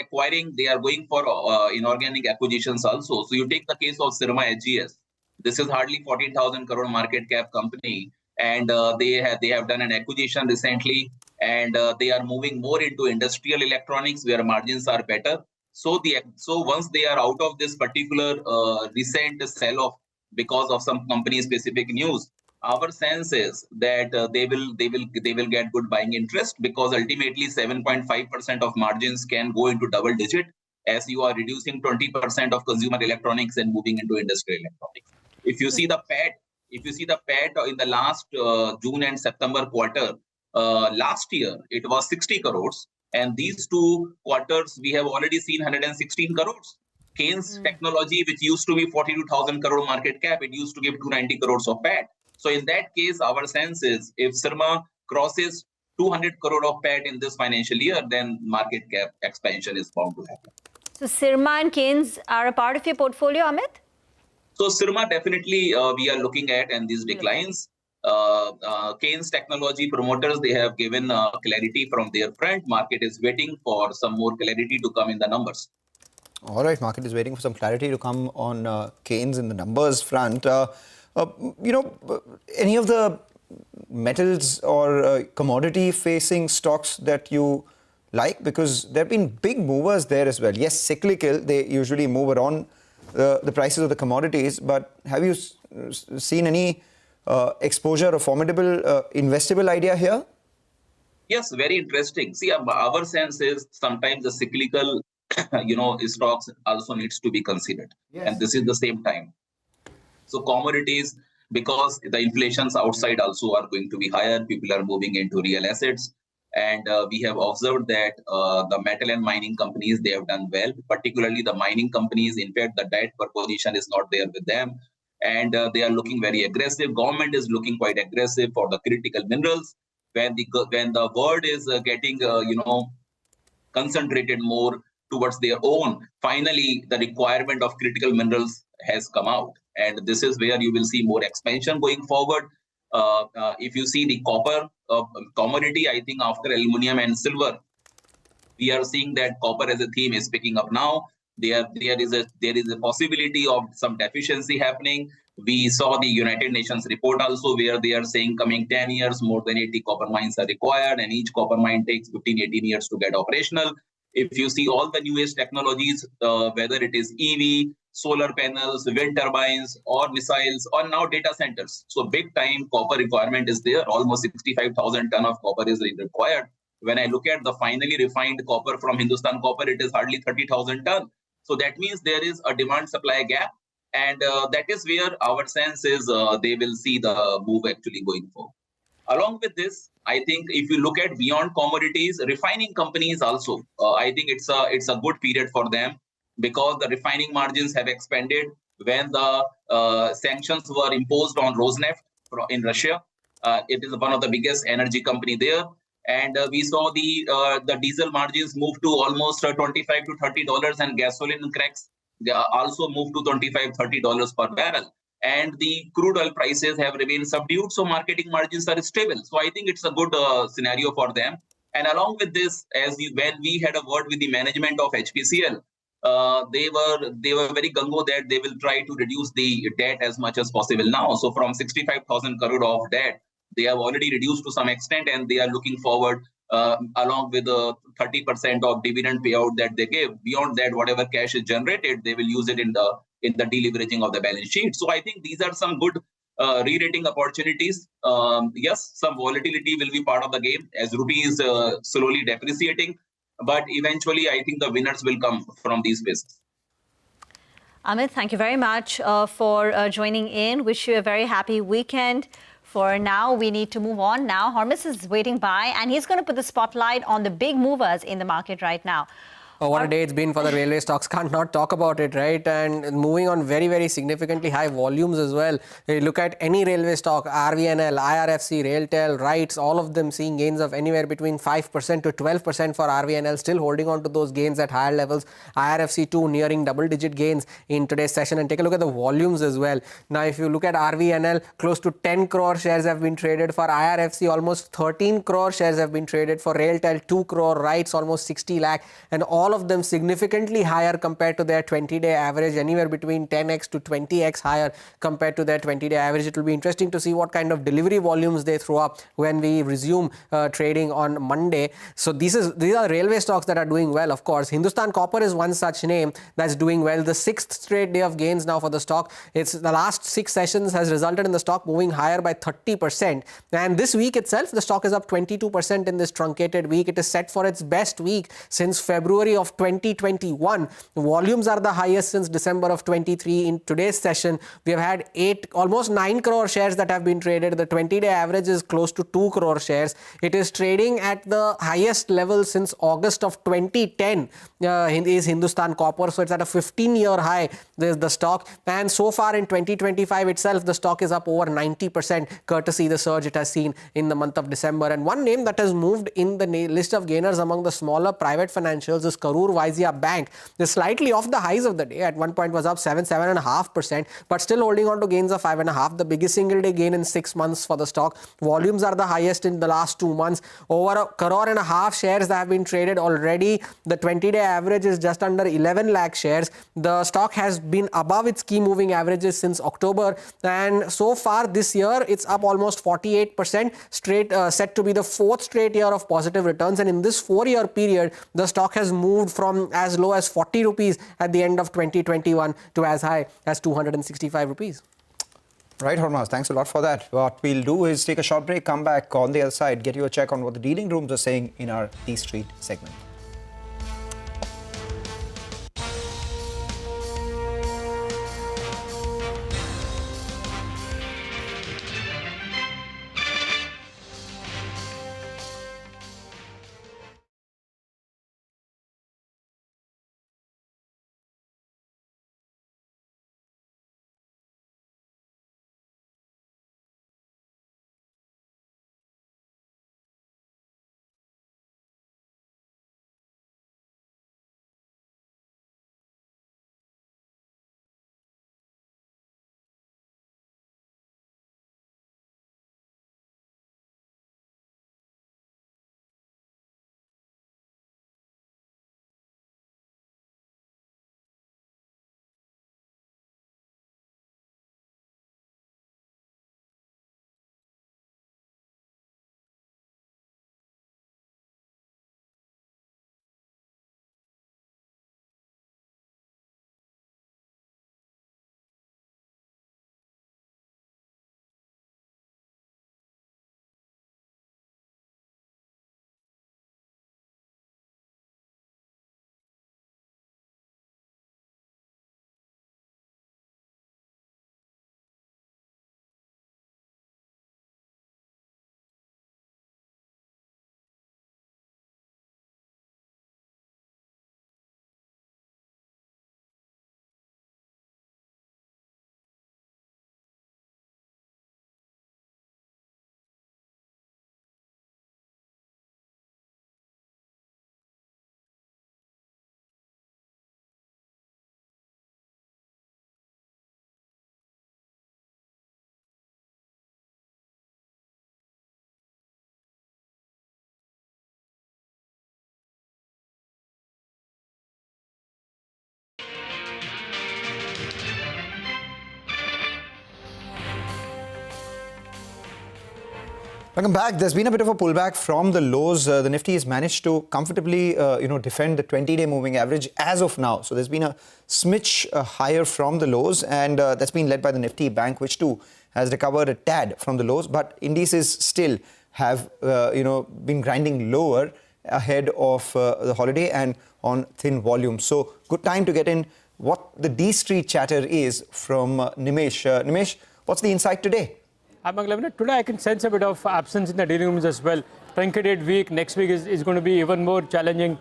going for inorganic acquisitions also. So you take the case of Syrma SGS. This is hardly 14,000 crore market cap company. And they have done an acquisition recently. And they are moving more into industrial electronics where margins are better. So once they are out of this particular recent sell-off because of some company-specific news, our sense is that they will get good buying interest because ultimately 7.5% of margins can go into double digit as you are reducing 20% of consumer electronics and moving into industrial electronics. If you see the PAT in the last June and September quarter, last year it was 60 crores. And these two quarters, we have already seen 116 crores. Keynes Technology, which used to be 42,000 crore market cap, it used to give 290 crores of PAT. So in that case, our sense is if Syrma crosses 200 crore of PAT in this financial year, then market cap expansion is bound to happen. So Syrma and Keynes are a part of your portfolio, Amit? So Syrma definitely we are looking at, and these declines. Keynes Technology promoters, they have given clarity from their front. Market is waiting for some more clarity to come in the numbers. All right, market is waiting for some clarity to come on Keynes in the numbers front. Any of the metals or commodity-facing stocks that you like? Because there have been big movers there as well. Yes, cyclical, they usually move around the prices of the commodities, but have you seen any exposure or formidable investable idea here? Yes, very interesting. See, our sense is sometimes the cyclical, stocks also needs to be considered. Yes. And this is the same time. So commodities, because the inflations outside also are going to be higher, people are moving into real assets. And we have observed that the metal and mining companies, they have done well, particularly the mining companies. In fact, the debt position is not there with them. And they are looking very aggressive. Government is looking quite aggressive for the critical minerals. When the world is getting, concentrated more towards their own, finally, the requirement of critical minerals has come out. And this is where you will see more expansion going forward. If you see the copper commodity, I think after aluminum and silver, we are seeing that copper as a theme is picking up now. there is a possibility of some deficiency happening. We saw the United Nations report also, where they are saying coming 10 years, more than 80 copper mines are required, and each copper mine takes 15-18 years to get operational. If you see all the newest technologies, whether it is EV, solar panels, wind turbines, or missiles, or now data centers. So big time copper requirement is there. Almost 65,000 ton of copper is required. When I look at the finally refined copper from Hindustan Copper, it is hardly 30,000 ton. So that means there is a demand supply gap. And that is where our sense is they will see the move actually going forward. Along with this, I think if you look at beyond commodities, refining companies also, I think it's a good period for them, because the refining margins have expanded when the sanctions were imposed on Rosneft in Russia. It is one of the biggest energy company there. And we saw the diesel margins move to almost $25 to $30, and gasoline cracks also moved to $25-30 per barrel. And the crude oil prices have remained subdued, so marketing margins are stable. So I think it's a good scenario for them. And along with this, when we had a word with the management of HPCL, they were very gung-ho that they will try to reduce the debt as much as possible now. So from 65,000 crore of debt, they have already reduced to some extent, and they are looking forward, along with the 30% of dividend payout that they give. Beyond that, whatever cash is generated, they will use it in the deleveraging of the balance sheet. So I think these are some good re-rating opportunities. Yes, some volatility will be part of the game as rupee is slowly depreciating, but eventually I think the winners will come from these spaces. Amit, thank you very much for joining in. Wish you a very happy weekend. For now, we need to move on now. Hormus is waiting by, and he's going to put the spotlight on the big movers in the market right now. Oh, what a day it's been for the railway stocks. Can't not talk about it, right? And moving on very, very significantly high volumes as well. You look at any railway stock, RVNL, IRFC, Railtel, RITES, all of them seeing gains of anywhere between 5% to 12% for RVNL, still holding on to those gains at higher levels. IRFC too nearing double-digit gains in today's session. And take a look at the volumes as well. Now, if you look at RVNL, close to 10 crore shares have been traded. For IRFC, almost 13 crore shares have been traded. For Railtel, 2 crore, RITES almost 60 lakh. And all of them significantly higher compared to their 20-day average, anywhere between 10x to 20x higher compared to their 20-day average. It will be interesting to see what kind of delivery volumes they throw up when we resume trading on Monday. So these are railway stocks that are doing well, of course. Hindustan Copper is one such name that's doing well. The 6th straight day of gains now for the stock. It's the last 6 sessions has resulted in the stock moving higher by 30%. And this week itself, the stock is up 22% in this truncated week. It is set for its best week since February of 2021. Volumes are the highest since December of 23. In today's session, we have had almost 9 crore shares that have been traded. The 20-day average is close to 2 crore shares. It is trading at the highest level since August of 2010 is Hindustan Copper. So it's at a 15-year high, the stock. And so far in 2025 itself, the stock is up over 90%, courtesy the surge it has seen in the month of December. And one name that has moved in the list of gainers among the smaller private financials is Karur Vysya Bank. They're slightly off the highs of the day. At one point was up 7.5%, but still holding on to gains of 5.5%, the biggest single day gain in 6 months for the stock. Volumes are the highest in the last 2 months. Over 1.5 crore shares that have been traded already. The 20-day average is just under 11 lakh shares. The stock has been above its key moving averages since October, and so far this year it's up almost 48%, straight set to be the 4th straight year of positive returns. And in this 4-year period, the stock has moved from as low as 40 rupees at the end of 2021 to as high as 265 rupees. Right, Hormaz, thanks a lot for that. What we'll do is take a short break, come back on the other side, get you a check on what the dealing rooms are saying in our East Street segment. Welcome back. There's been a bit of a pullback from the lows. The Nifty has managed to comfortably, defend the 20-day moving average as of now. So there's been a smidge higher from the lows, and that's been led by the Nifty Bank, which too has recovered a tad from the lows. But indices still have, been grinding lower ahead of the holiday and on thin volume. So good time to get in what the D Street chatter is from Nimesh. Nimesh, what's the insight today? Today I can sense a bit of absence in the dealing rooms as well. Truncated week, next week is going to be even more challenging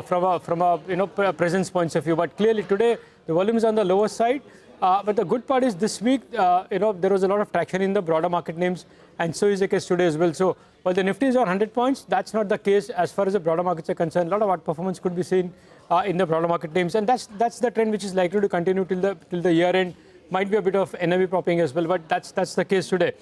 from a presence points of view. But clearly today the volume is on the lower side. But the good part is this week, there was a lot of traction in the broader market names, and so is the case today as well. So while the Nifty is on 100 points, that's not the case as far as the broader markets are concerned. A lot of outperformance could be seen in the broader market names, and that's the trend which is likely to continue till the year end. Might be a bit of NAV propping as well, but that's the case today.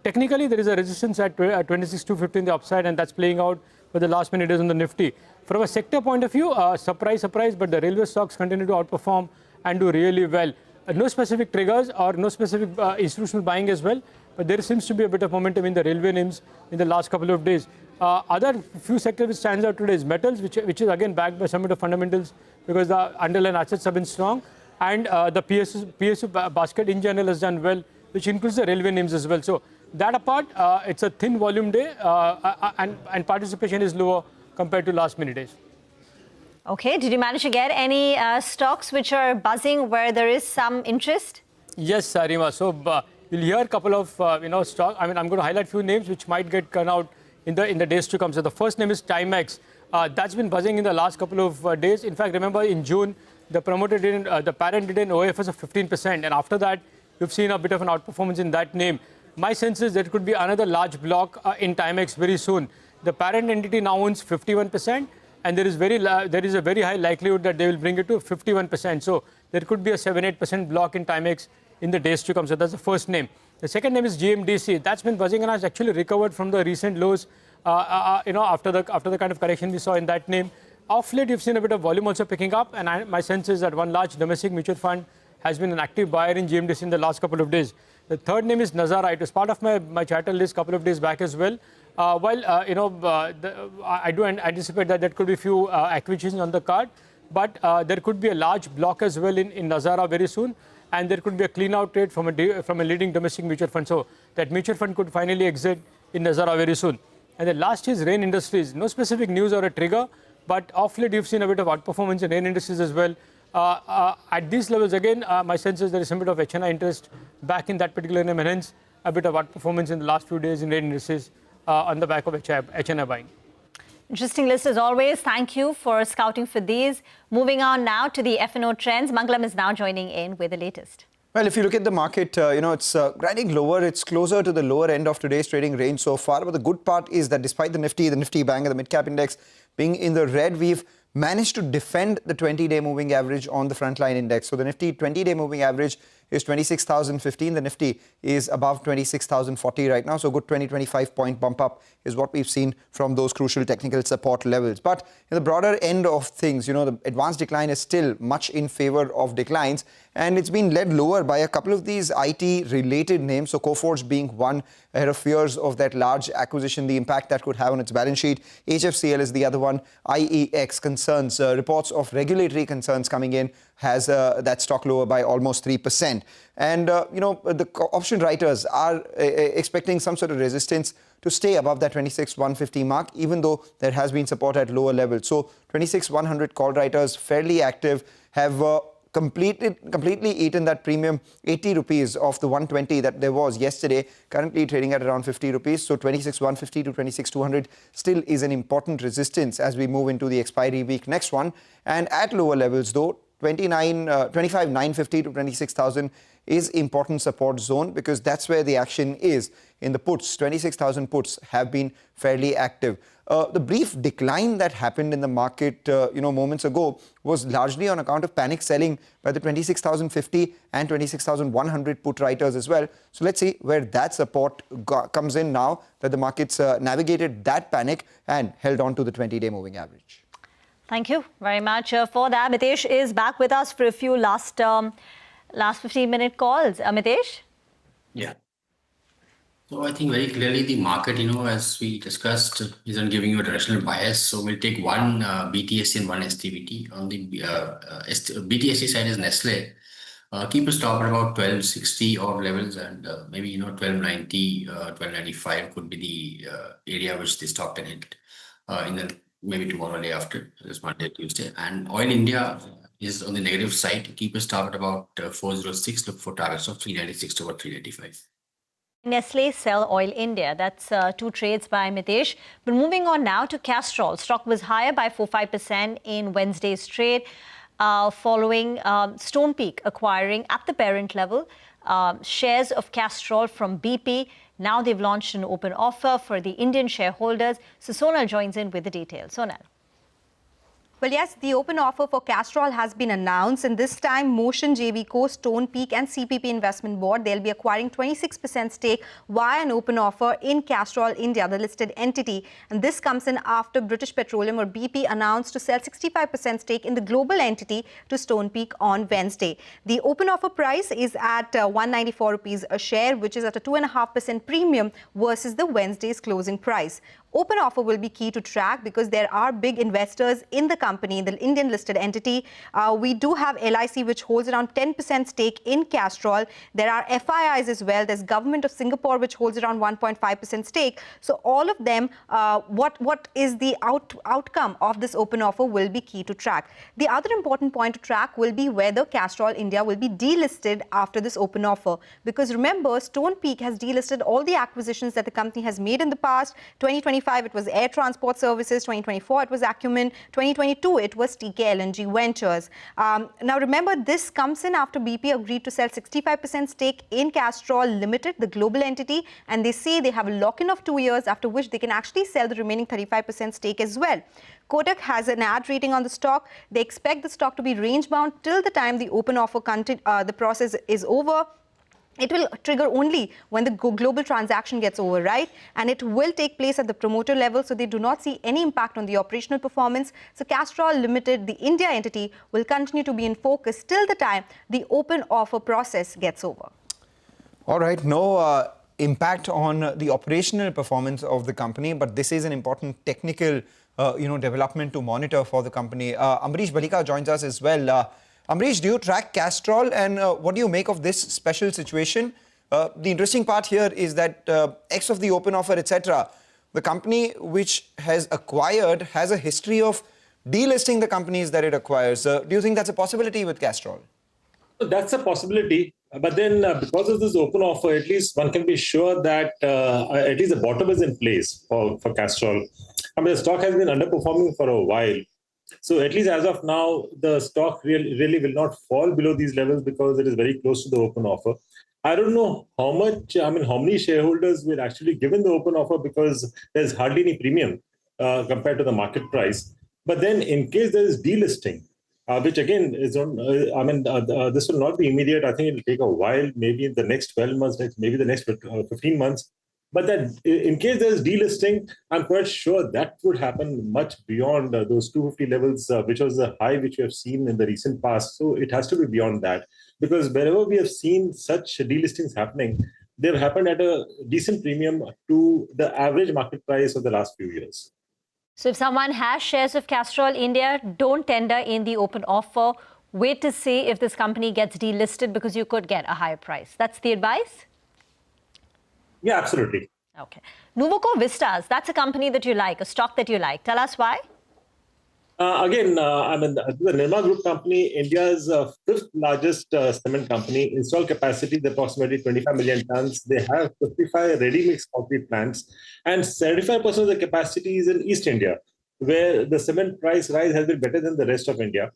Technically, there is a resistance at 26,250 in the upside, and that's playing out for the last minute days on the Nifty. From a sector point of view, surprise, but the railway stocks continue to outperform and do really well. No specific triggers or no specific institutional buying as well, but there seems to be a bit of momentum in the railway names in the last couple of days. Other few sectors which stands out today is metals, which is again backed by some of the fundamentals because the underlying assets have been strong. And the PSU basket in general has done well, which includes the railway names as well. So that apart, it's a thin volume day and participation is lower compared to last minute days. Okay, did you manage to get any stocks which are buzzing where there is some interest? Yes, Rima. So you'll hear a couple of stocks. I'm going to highlight a few names which might get turned out in the days to come. So the first name is Timex. That's been buzzing in the last couple of days. In fact, remember in June, the promoter the parent did an OFS of 15%, and after that, you've seen a bit of an outperformance in that name. My sense is there could be another large block in Timex very soon. The parent entity now owns 51%, and there is a very high likelihood that they will bring it to 51%. So there could be a 7-8% block in Timex in the days to come. So that's the first name. The second name is GMDC. That's been buzzing and has actually recovered from the recent lows. After the kind of correction we saw in that name. Off late, you've seen a bit of volume also picking up, and my sense is that one large domestic mutual fund has been an active buyer in GMDC in the last couple of days. The third name is Nazara. It was part of my charter list a couple of days back as well. I do anticipate that there could be a few acquisitions on the card, but there could be a large block as well in Nazara very soon, and there could be a clean out trade from a leading domestic mutual fund. So that mutual fund could finally exit in Nazara very soon. And the last is Rain Industries. No specific news or a trigger, but off late you've seen a bit of outperformance in Rain Industries as well. At these levels, again, my sense is there is some bit of HNI interest back in that particular name, and hence a bit of outperformance in the last few days in Rain Industries on the back of HNI buying. Interesting list as always. Thank you for scouting for these. Moving on now to the F&O trends. Mangalam is now joining in with the latest. Well, if you look at the market, it's grinding lower. It's closer to the lower end of today's trading range so far. But the good part is that despite the Nifty Bank and the mid-cap index being in the red, we've managed to defend the 20-day moving average on the frontline index. So the Nifty 20-day moving average is 26,015. The Nifty is above 26,040 right now. So good 20-25 point bump up is what we've seen from those crucial technical support levels. But in the broader end of things, the advanced decline is still much in favor of declines. And it's been led lower by a couple of these IT-related names. So Coforge being one ahead of fears of that large acquisition, the impact that could have on its balance sheet. HFCL is the other one. IEX concerns, reports of regulatory concerns coming in has that stock lower by almost 3%. And, the option writers are expecting some sort of resistance to stay above that 26,150 mark, even though there has been support at lower levels. So 26,100 call writers, fairly active, have completely eaten that premium 80 rupees of the 120 that there was yesterday, currently trading at around 50 rupees. So 26,150 to 26,200 still is an important resistance as we move into the expiry week next one. And at lower levels though, 25,950 to 26,000 is important support zone because that's where the action is in the puts. 26,000 puts have been fairly active. The brief decline that happened in the market, moments ago was largely on account of panic selling by the 26,050 and 26,100 put writers as well. So let's see where that support comes in now that the markets navigated that panic and held on to the 20-day moving average. Thank you very much for that. Mitesh is back with us for a few last 15-minute calls. Mitesh? Yeah. So I think very clearly the market, as we discussed, isn't giving you a directional bias. So we'll take one BTSC and one STBT. On the BTSC side is Nestle. Keep a stop at about 1260 or levels, and maybe 1290, 1295 could be the area which the stock can hit in the maybe tomorrow, day after, this Monday, Tuesday. And Oil India is on the negative side. Keep a stop at about 406. Look for targets of 396 to about 385. Nestle sell Oil India. That's two trades by Mitesh. But moving on now to Castrol. Stock was higher by 4-5% in Wednesday's trade, following Stonepeak acquiring at the parent level shares of Castrol from BP. Now they've launched an open offer for the Indian shareholders. So Sonal joins in with the details. Sonal. Well, yes, the open offer for Castrol has been announced, and this time Motion JV Co, Stonepeak and CPP Investment Board, they'll be acquiring 26% stake via an open offer in Castrol India, the listed entity. And this comes in after British Petroleum or BP announced to sell 65% stake in the global entity to Stonepeak on Wednesday. The open offer price is at 194 rupees a share, which is at a 2.5% premium versus the Wednesday's closing price. Open offer will be key to track because there are big investors in the company, the Indian listed entity. We do have LIC, which holds around 10% stake in Castrol. There are FIIs as well. There's Government of Singapore, which holds around 1.5% stake. So all of them, what is the outcome of this open offer will be key to track. The other important point to track will be whether Castrol India will be delisted after this open offer. Because remember, Stonepeak has delisted all the acquisitions that the company has made in the past. 2025, it was Air Transport Services. 2024, it was Acumen. 2022, it was TK LNG Ventures. Now, remember, this comes in after BP agreed to sell 65% stake in Castrol Limited, the global entity, and they say they have a lock-in of 2 years, after which they can actually sell the remaining 35% stake as well. Kotak has an ad rating on the stock. They expect the stock to be range-bound till the time the open offer the process is over. It will trigger only when the global transaction gets over, right? And it will take place at the promoter level, so they do not see any impact on the operational performance. So Castrol Limited, the India entity, will continue to be in focus till the time the open offer process gets over. All right, no impact on the operational performance of the company, but this is an important technical development to monitor for the company. Amrish Balika joins us as well. Amrish, do you track Castrol, and what do you make of this special situation? The interesting part here is that X of the open offer, etc., the company which has acquired has a history of delisting the companies that it acquires. Do you think that's a possibility with Castrol? That's a possibility. But then because of this open offer, at least one can be sure that at least the bottom is in place for Castrol. I mean, the stock has been underperforming for a while. So at least as of now, the stock really will not fall below these levels because it is very close to the open offer. I don't know how many shareholders will actually give in the open offer because there's hardly any premium compared to the market price. But then in case there is delisting, which again is on, this will not be immediate. I think it will take a while, maybe in the next 12 months, maybe the next 15 months. But then in case there is delisting, I'm quite sure that would happen much beyond those 250 levels, which was the high which we have seen in the recent past. So it has to be beyond that. Because wherever we have seen such delistings happening, they've happened at a decent premium to the average market price of the last few years. So if someone has shares of Castrol India, don't tender in the open offer. Wait to see if this company gets delisted because you could get a higher price. That's the advice? Yeah, absolutely. Okay. Novoco Vistas, that's a company that you like, a stock that you like. Tell us why. The Nirma Group company, India's fifth largest cement company, installed capacity is approximately 25 million tons. They have 55 ready-mix concrete plants, and 75% of the capacity is in East India, where the cement price rise has been better than the rest of India.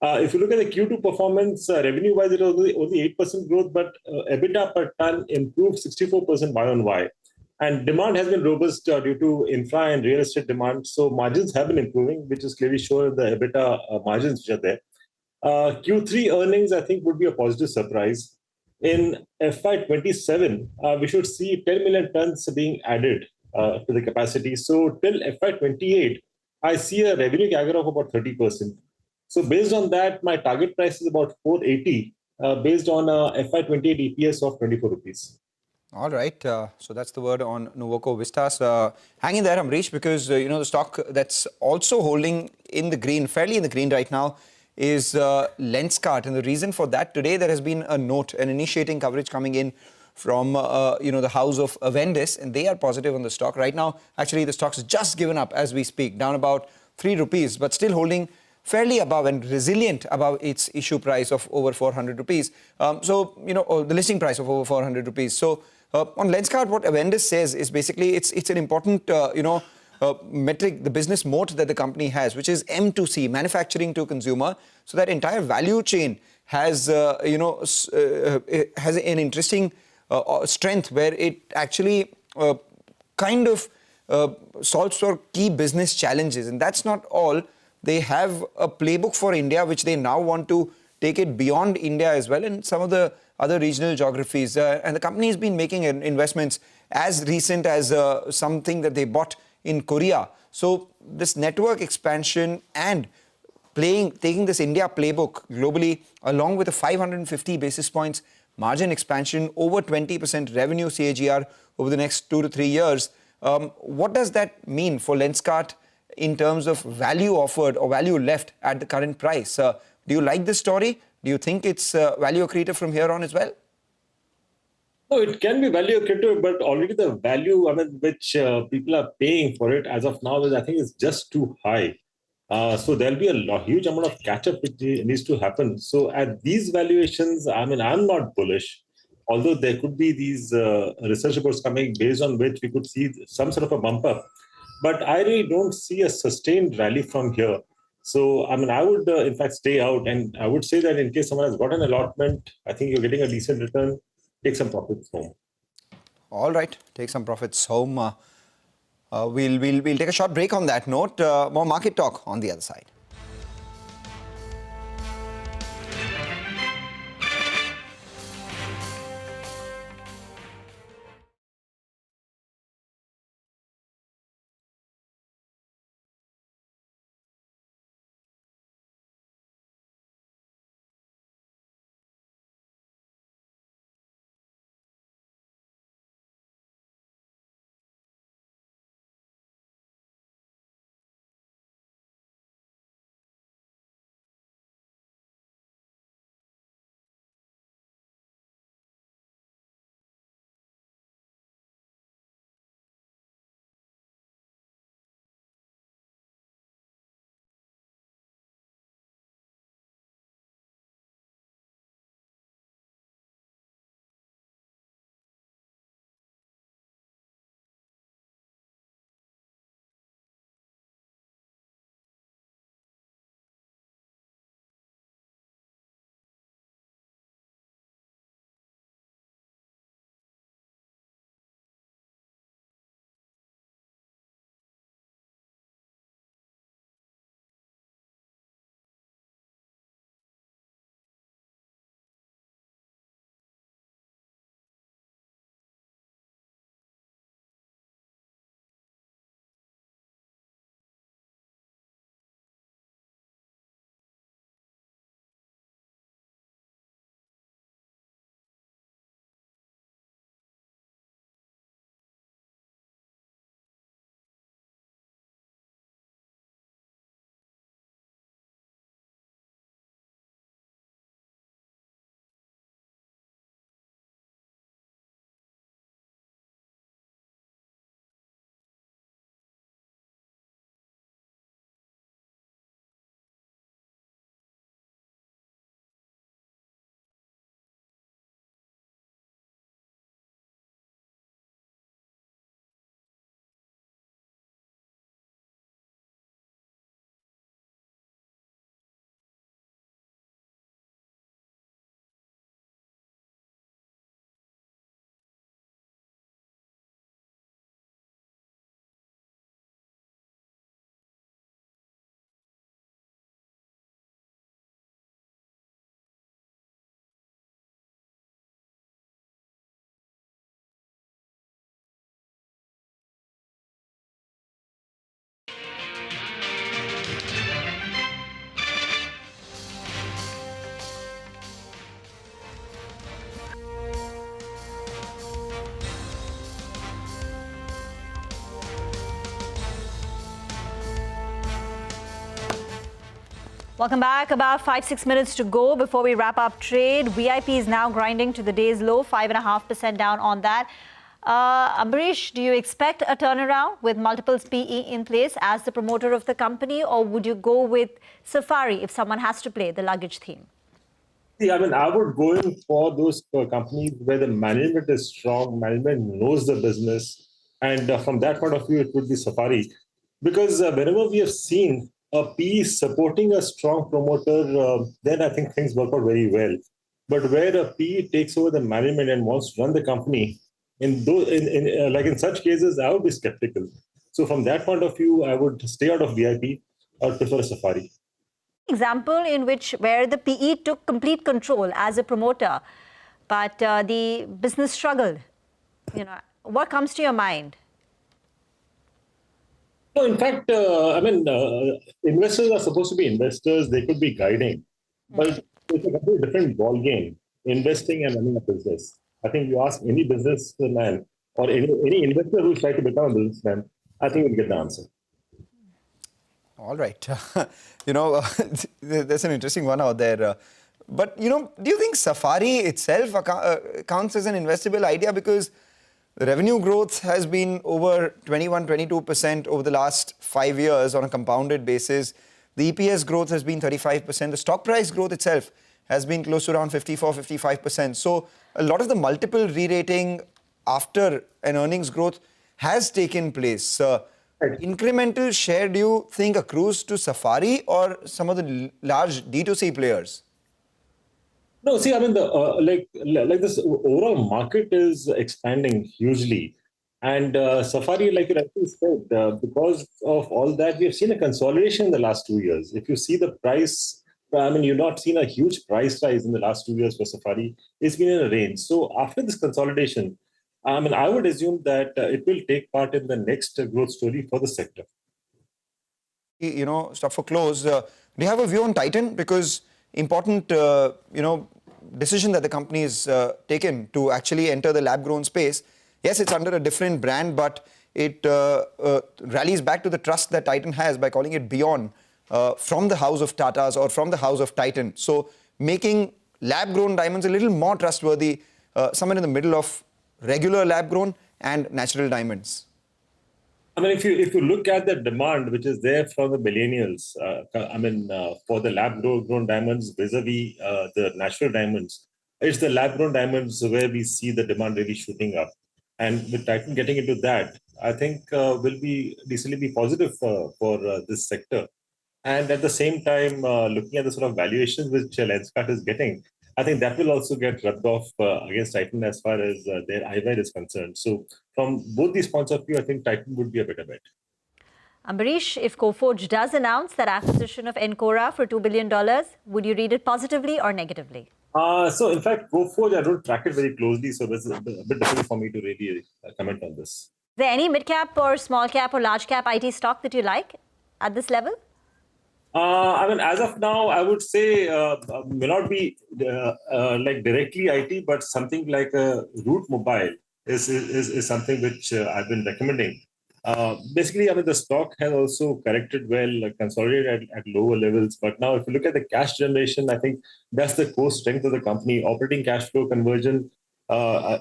If you look at the Q2 performance, revenue-wise, it was only 8% growth, but EBITDA per ton improved 64% Y-on-Y. And demand has been robust due to infra and real estate demand. So margins have been improving, which is clearly showing the EBITDA margins which are there. Q3 earnings, I think, would be a positive surprise. In FY27, we should see 10 million tons being added to the capacity. So till FY28, I see a revenue CAGR of about 30%. So based on that, my target price is about 480, based on a FY28 EPS of 24 rupees. All right. So that's the word on Novoco Vistas. Hang in there, Amrish, because the stock that's also holding in the green, fairly in the green right now, is Lenskart. And the reason for that, today there has been a note, an initiating coverage coming in from the house of Avendis, and they are positive on the stock right now. Actually, the stock's just given up as we speak, down about 3 rupees, but still holding fairly above and resilient above its issue price of over 400 rupees. Or the listing price of over 400 rupees. So on Lenskart, what Avendis says is basically it's an important metric, the business moat that the company has, which is M2C, manufacturing to consumer. So that entire value chain has has an interesting strength where it actually kind of solves for key business challenges. And that's not all. They have a playbook for India, which they now want to take it beyond India as well and some of the other regional geographies. And the company has been making investments as recent as something that they bought in Korea. So this network expansion and taking this India playbook globally, along with a 550 basis points margin expansion, over 20% revenue CAGR over the next 2 to 3 years. What does that mean for Lenskart in terms of value offered or value left at the current price? Do you like this story? Do you think it's value accretive from here on as well? No, it can be value accretive, but already the value, which people are paying for it as of now, I think is just too high. So there'll be a huge amount of catch-up which needs to happen. So at these valuations, I'm not bullish. Although there could be these research reports coming based on which we could see some sort of a bump up. But I really don't see a sustained rally from here. So, I would, in fact, stay out. And I would say that in case someone has got an allotment, I think you're getting a decent return, take some profits home. All right, take some profits home. We'll take a short break on that note. More market talk on the other side. Welcome back. About 5-6 minutes to go before we wrap up trade. VIP is now grinding to the day's low, 5.5% down on that. Ambarish, do you expect a turnaround with multiples PE in place as the promoter of the company, or would you go with Safari if someone has to play the luggage theme? See, I mean, I would go in for those companies where the management is strong, management knows the business, and from that point of view, it would be Safari. Because whenever we have seen a PE supporting a strong promoter, then I think things work out very well. But where a PE takes over the management and wants to run the company, in such cases, I would be skeptical. So from that point of view, I would stay out of VIP. I would prefer Safari. Example in which where the PE took complete control as a promoter, but the business struggled. What comes to your mind? No, in fact, investors are supposed to be investors. They could be guiding, but it's a completely different ball game. Investing and running a business. I think you ask any businessman or any investor who's trying to become a businessman, I think you'll get the answer. All right. There's an interesting one out there. But, do you think Safari itself counts as an investable idea? Because the revenue growth has been over 21-22% over the last 5 years on a compounded basis. The EPS growth has been 35%. The stock price growth itself has been close to around 54-55%. So a lot of the multiple re-rating after an earnings growth has taken place. Incremental share, do you think, accrues to Safari or some of the large D2C players? No, see, I mean, this overall market is expanding hugely. And Safari, like you rightly said, because of all that, we have seen a consolidation in the last 2 years. If you see the price, you've not seen a huge price rise in the last 2 years for Safari. It's been in a range. So after this consolidation, I would assume that it will take part in the next growth story for the sector. Stop for close. Do you have a view on Titan? Because important, decision that the company has taken to actually enter the lab-grown space. Yes, it's under a different brand, but it rallies back to the trust that Titan has by calling it Beyond from the house of Tatas or from the house of Titan. So making lab-grown diamonds a little more trustworthy, somewhere in the middle of regular lab-grown and natural diamonds. If you look at the demand which is there from the millennials, for the lab-grown diamonds vis-a-vis the natural diamonds, it's the lab-grown diamonds where we see the demand really shooting up. And with Titan getting into that, I think will be decently be positive for this sector. And at the same time, looking at the sort of valuations which Lenskart is getting, I think that will also get rubbed off against Titan as far as their eyewear is concerned. So from both these points of view, I think Titan would be a better bet. Ambarish, if Coforge does announce that acquisition of Encora for $2 billion, would you read it positively or negatively? So in fact, Coforge, I don't track it very closely, so it's a bit difficult for me to really comment on this. Is there any mid-cap or small-cap or large-cap IT stock that you like at this level? As of now, I would say may not be directly IT, but something like a Root Mobile is something which I've been recommending. Basically, the stock has also corrected well, consolidated at lower levels. But now, if you look at the cash generation, I think that's the core strength of the company. Operating cash flow conversion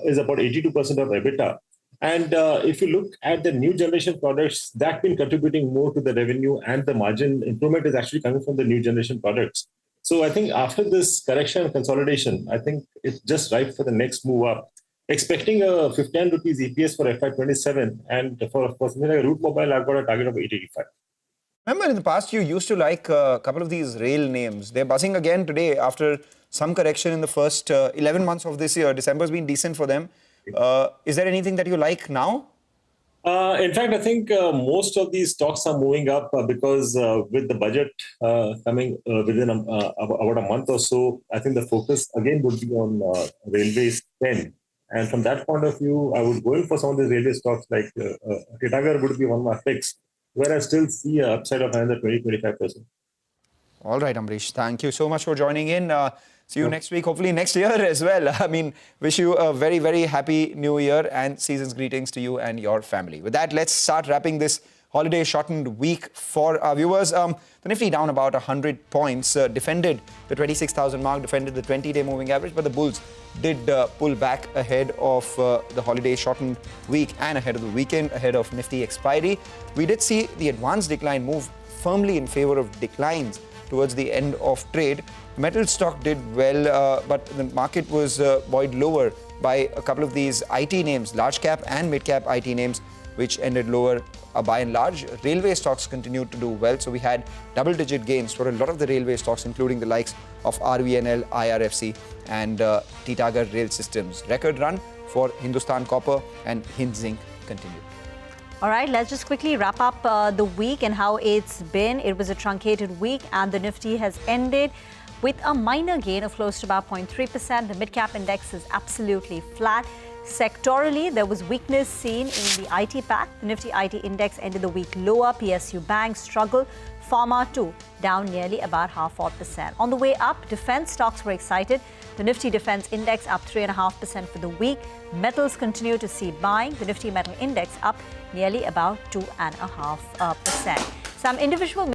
is about 82% of EBITDA. And if you look at the new generation products, that's been contributing more to the revenue, and the margin improvement is actually coming from the new generation products. So I think after this correction and consolidation, I think it's just right for the next move up. Expecting a 15 rupees EPS for FY27, and for something like Root Mobile, I've got a target of 885. Remember in the past, you used to like a couple of these rail names. They're buzzing again today after some correction in the first 11 months of this year. December's been decent for them. Is there anything that you like now? In fact, I think most of these stocks are moving up because with the budget coming within about a month or so, I think the focus again would be on railway spend. And from that point of view, I would go in for some of these railway stocks like Titagar would be one of my picks, where I still see an upside of another 20-25%. All right, Ambarish. Thank you so much for joining in. See you next week, hopefully next year as well. Wish you a very, very happy new year and season's greetings to you and your family. With that, let's start wrapping this holiday shortened week for our viewers. The Nifty down about 100 points, defended the 26,000 mark, defended the 20-day moving average, but the bulls did pull back ahead of the holiday shortened week and ahead of the weekend, ahead of Nifty expiry. We did see the advanced decline move firmly in favor of declines towards the end of trade. Metal stock did well, but the market was buoyed lower by a couple of these IT names, large cap and mid cap IT names, which ended lower by and large. Railway stocks continued to do well, so we had double-digit gains for a lot of the railway stocks, including the likes of RVNL, IRFC and Titagar Rail Systems. Record run for Hindustan Copper and Hind Zinc continued. All right, let's just quickly wrap up the week and how it's been. It was a truncated week and the Nifty has ended with a minor gain of close to about 0.3%. The mid-cap index is absolutely flat. Sectorally, there was weakness seen in the IT pack. The Nifty IT index ended the week lower. PSU Bank struggled. Pharma too, down nearly about 0.5%. On the way up, defense stocks were excited. The Nifty Defense Index up 3.5% for the week. Metals continue to see buying. The Nifty Metal Index up nearly about 2.5%. Some individual